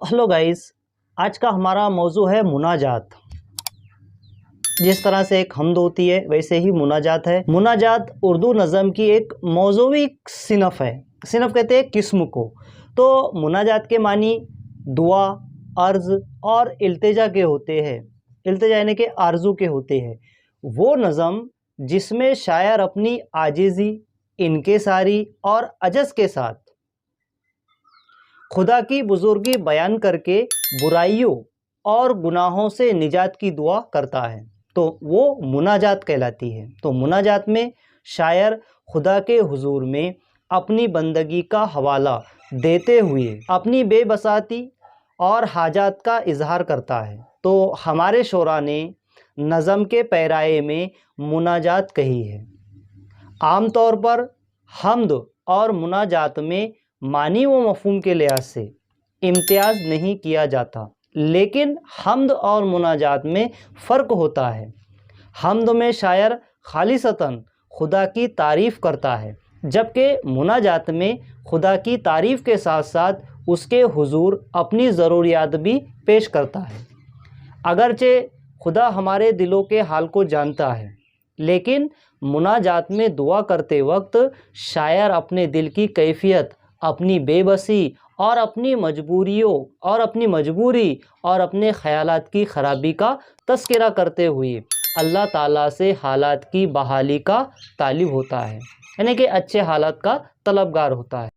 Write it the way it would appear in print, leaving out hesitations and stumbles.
Hello guys, आज का हमारा मौजू है मुनाजात। जिस तरह से एक हम्द होती है वैसे ही मुनाजात है। मुनाजात उर्दू नज़म की एक मौजूवी सिनफ़ है। सिनफ़ कहते हैं किस्म को। तो मुनाजात के मानी दुआ, अर्ज़ और इल्तिजा के होते हैं। इल्तिजा यानी कि आरज़ू के होते हैं। वो नज़म जिसमें शायर अपनी आजिज़ी, इनकिसारी और अजज़ के साथ खुदा की बुज़ुर्गी बयान करके बुराइयों और गुनाहों से निजात की दुआ करता है, तो वो मुनाजात कहलाती है। तो मुनाजात में शायर खुदा के हुजूर में अपनी बंदगी का हवाला देते हुए अपनी बेबसाती और हाजात का इजहार करता है। तो हमारे शोरा ने नज़म के पैराए में मुनाजात कही है। आम तौर पर हम्द और मुनाजात में मानी व मफ़हूम के लिहाज से इम्तियाज़ नहीं किया जाता, लेकिन हम्द और मुनाजात में फ़र्क होता है। हम्द में शायर खालिसतन खुदा की तारीफ़ करता है, जबकि मुनाजात में खुदा की तारीफ़ के साथ साथ उसके हुजूर अपनी ज़रूरियात भी पेश करता है। अगरचे खुदा हमारे दिलों के हाल को जानता है, लेकिन मुनाजात में दुआ करते वक्त शायर अपने दिल की कैफियत, अपनी बेबसी और अपनी मजबूरी और अपने ख़यालात की ख़राबी का तज़किरा करते हुए अल्लाह ताला से हालात की बहाली का तालिब होता है, यानी कि अच्छे हालात का तलबगार होता है।